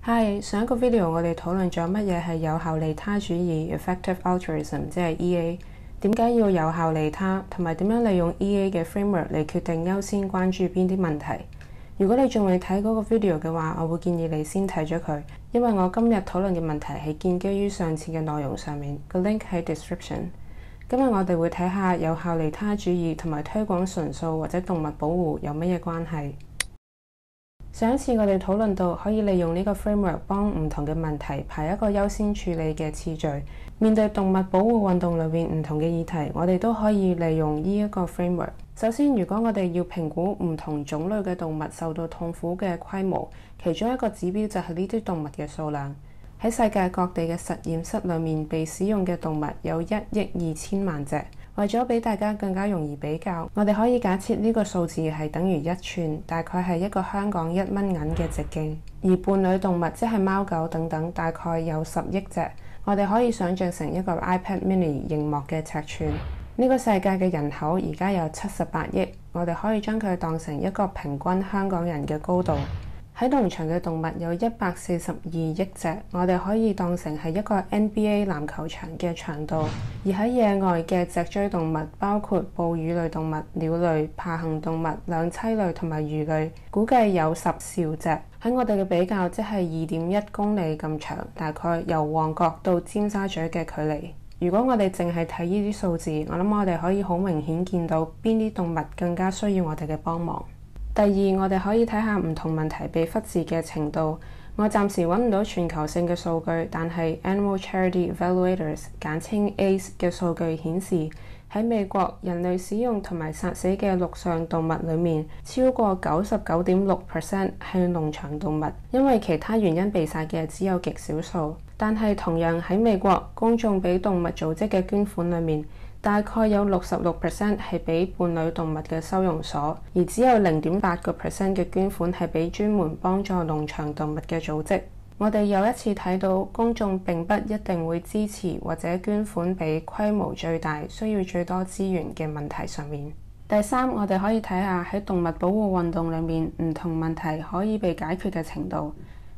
Hi，上一個 video 我哋討論咗乜嘢係有效利他主義 （Effective Altruism），即係 EA。點解要有效利他，同埋點樣利用 EA 嘅 framework 嚟決定優先關注邊啲問題。如果你仲未睇嗰個 video 嘅話，我會建議你先睇咗佢，因為我今日討論嘅問題係建基於上次嘅內容上面，個 link 喺 description。今日我哋會睇下有效利他主義同埋推廣純素或者動物保護有乜嘢關係。上一次我哋討論到可以利用呢個 framework 幫唔同嘅問題排一個優先處理嘅次序。面對動物保護運動裏面唔同嘅議題，我哋都可以利用呢一個 framework。首先，如果我哋要評估唔同種類嘅動物受到痛苦嘅規模，其中一個指標就係呢啲動物嘅數量。喺世界各地嘅實驗室裏面被使用嘅動物有1億2千萬隻。為咗俾大家更加容易比較，我哋可以假設呢個數字係等於1寸，大概係一個香港1蚊銀嘅直徑。而伴侶動物即係貓狗等等，大概有10億隻。我哋可以想像成一個 iPad mini 螢幕嘅尺寸。呢個世界嘅人口而家有78億，我哋可以將佢當成一個平均香港人嘅高度。喺農場嘅動物有142億隻，我哋可以當成係一個 NBA 籃球場嘅長度。而喺野外嘅脊椎動物包括哺乳類動物、鳥類、爬行動物、兩棲類同埋魚類，估計有10兆隻。喺我哋嘅比較，即係2.1公里咁長，大概由旺角到尖沙咀嘅距離。如果我哋淨係睇呢啲數字，我諗我哋可以好明顯見到邊啲動物更加需要我哋嘅幫忙。第二，我哋可以睇下唔同問題被忽視嘅程度。我暫時揾唔到全球性嘅數據，但係 Animal Charity Evaluators 簡稱 ACE 嘅數據顯示，喺美國人類使用同埋殺死嘅陸上動物裏面，超過 99.6% 係農場動物，因為其他原因被殺嘅只有極少數。但係同樣喺美國，公眾俾動物組織嘅捐款裏面，大概有66% 係俾伴侶動物嘅收容所，而只有0.8% 嘅捐款係俾專門幫助農場動物嘅組織。我哋又一次睇到公眾並不一定會支持或者捐款俾規模最大、需要最多資源嘅問題上面。第三，我哋可以睇下喺動物保護運動裏面唔同問題可以被解決嘅程度。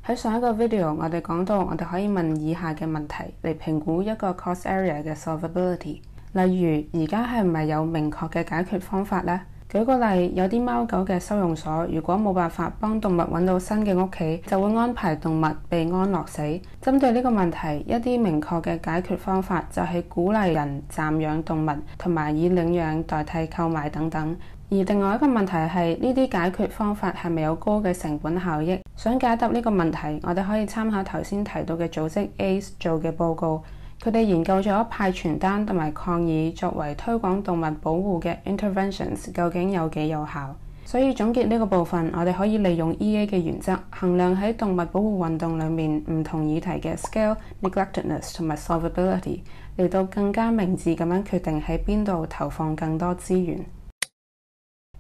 喺上一個 video 我哋講到，我哋可以問以下嘅問題嚟評估一個 cost area 嘅 solvability。例如，而家係唔係有明確嘅解決方法呢？舉個例，有啲貓狗嘅收容所，如果冇辦法幫動物揾到新嘅屋企，就會安排動物被安樂死。針對呢個問題，一啲明確嘅解決方法就係鼓勵人暫養動物，同埋以領養代替購買等等。而另外一個問題係，呢啲解決方法係咪有高嘅成本效益？想解答呢個問題，我哋可以參考頭先提到嘅組織 ACE 做嘅報告。佢哋研究咗派傳單同埋抗議作為推廣動物保護嘅 interventions 究竟有幾有效。所以總結呢個部分，我哋可以利用 EA 嘅原則衡量喺動物保護運動裡面唔同議題嘅 scale、neglectedness 同埋 solvability， 嚟到更加明智咁樣決定喺邊度投放更多資源。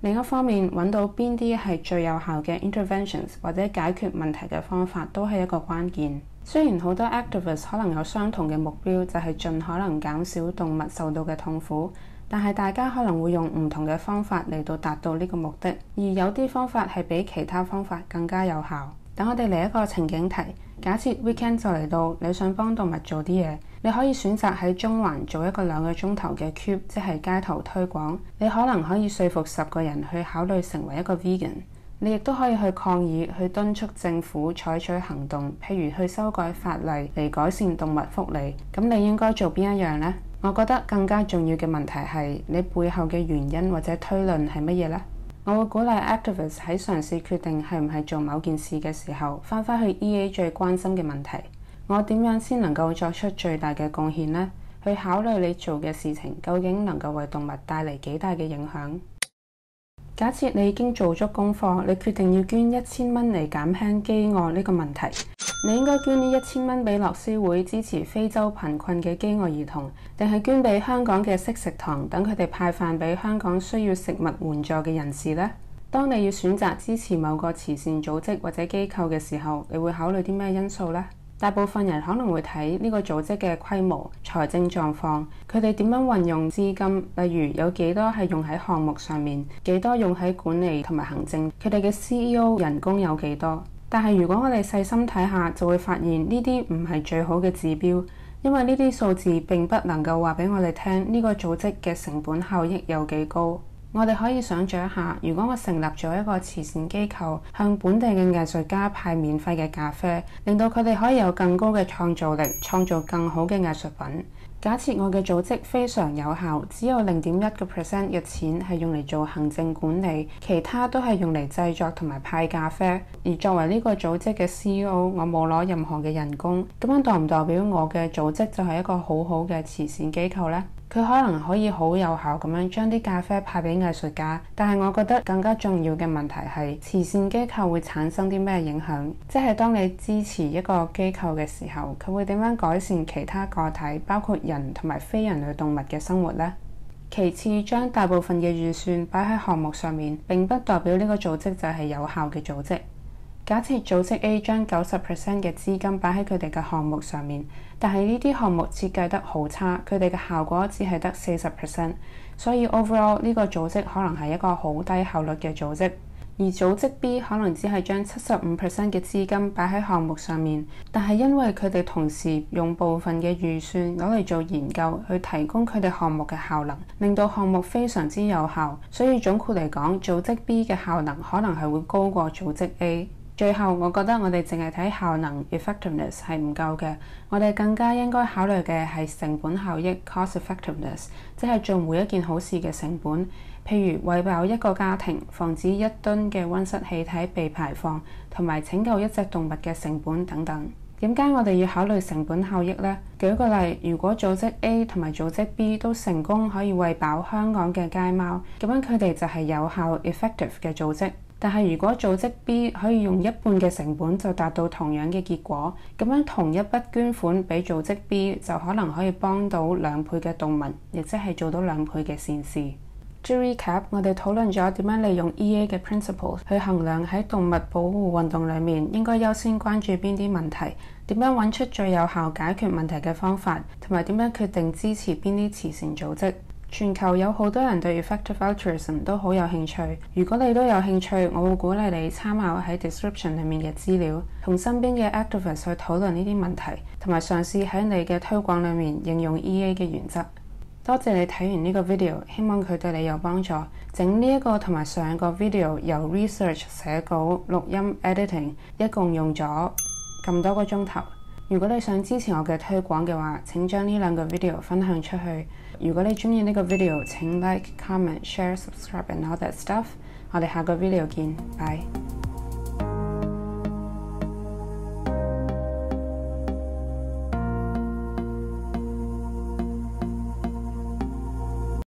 另一方面，揾到邊啲係最有效嘅 interventions 或者解決問題嘅方法都係一個關鍵。雖然好多 activists 可能有相同嘅目標，就係盡可能減少動物受到嘅痛苦，但係大家可能會用唔同嘅方法嚟到達到呢個目的，而有啲方法係比其他方法更加有效。等我哋嚟一個情景題，假設 weekend 就嚟到，你想幫動物做啲嘢，你可以選擇喺中環做一個2個鐘頭嘅 cube， 即係街頭推廣。你可能可以說服10個人去考慮成為一個 vegan。你亦都可以去抗議，去敦促政府採取行動，譬如去修改法例嚟改善動物福利。咁你應該做邊一樣呢？我覺得更加重要嘅問題係你背後嘅原因或者推論係乜嘢呢？我會鼓勵 activists 喺嘗試決定係唔係做某件事嘅時候，返去 EA 最關心嘅問題：我點樣先能夠作出最大嘅貢獻呢？去考慮你做嘅事情究竟能夠為動物帶嚟幾大嘅影響。假設你已經做足功課，你決定要捐1000蚊嚟減輕飢餓呢個問題，你應該捐呢1000蚊俾樂施會支持非洲貧困嘅飢餓兒童，定係捐俾香港嘅惜食堂，等佢哋派飯俾香港需要食物援助嘅人士呢？當你要選擇支持某個慈善組織或者機構嘅時候，你會考慮啲咩因素呢？大部分人可能會睇呢個組織嘅規模、財政狀況，佢哋點樣運用資金，例如有幾多係用喺項目上面，幾多用喺管理同埋行政，佢哋嘅 CEO 人工有幾多。但係如果我哋細心睇下，就會發現呢啲唔係最好嘅指標，因為呢啲數字並不能夠話俾我哋聽呢個組織嘅成本效益有幾高。我哋可以想像一下，如果我成立咗一個慈善機構，向本地嘅藝術家派免費嘅咖啡，令到佢哋可以有更高嘅創造力，創造更好嘅藝術品。假設我嘅組織非常有效，只有0.1% 嘅錢係用嚟做行政管理，其他都係用嚟製作同埋派咖啡。而作為呢個組織嘅 CEO， 我冇攞任何嘅人工，咁樣代唔代表我嘅組織就係一個好好嘅慈善機構呢？佢可能可以好有效咁樣將啲咖啡派俾藝術家，但係我覺得更加重要嘅問題係慈善機構會產生啲咩影響？即係當你支持一個機構嘅時候，佢會點樣改善其他個體，包括人同埋非人類動物嘅生活呢？其次，將大部分嘅預算擺喺項目上面，並不代表呢個組織就係有效嘅組織。假設組織 A 將90% 嘅資金擺喺佢哋嘅項目上面，但係呢啲項目設計得好差，佢哋嘅效果只係得40%，所以 overall 呢個組織可能係一個好低效率嘅組織。而組織 B 可能只係將75% 嘅資金擺喺項目上面，但係因為佢哋同時用部分嘅預算攞嚟做研究，去提供佢哋項目嘅效能，令到項目非常之有效。所以總括嚟講，組織 B 嘅效能可能係會高過組織 A。最後，我覺得我哋淨係睇效能 effectiveness 係唔夠嘅，我哋更加應該考慮嘅係成本效益 cost effectiveness， 即係做每一件好事嘅成本。譬如餵飽一個家庭、防止1噸嘅溫室氣體被排放，同埋拯救一隻動物嘅成本等等。點解我哋要考慮成本效益呢？舉個例，如果組織 A 同埋組織 B 都成功可以餵飽香港嘅街貓，咁樣佢哋就係有效 effective 嘅組織。但係如果組織 B 可以用1半嘅成本就達到同樣嘅結果，咁樣同一筆捐款俾組織 B 就可能可以幫到2倍嘅動物，亦即係做到2倍嘅善事。To recap， 我哋討論咗點樣利用 EA 嘅 principle 去衡量喺動物保護運動裏面應該優先關注邊啲問題，點樣揾出最有效解決問題嘅方法，同埋點樣決定支持邊啲慈善組織。全球有好多人對 effective altruism 都好有興趣，如果你都有興趣，我會鼓勵你參考喺 description 裡面嘅資料，同身邊嘅 activists 去討論呢啲問題，同埋嘗試喺你嘅推廣裡面應用 EA 嘅原則。多謝你睇完呢個 video， 希望佢對你有幫助。整呢一個同埋上一個 video 由 research 寫稿、錄音、editing， 一共用咗咁多個鐘頭。如果你想支持我嘅推廣嘅話，請將呢2個 video 分享出去。如果你鍾意呢個 video，請 like、comment、share、subscribe and all that stuff。我哋下個 video 見，拜。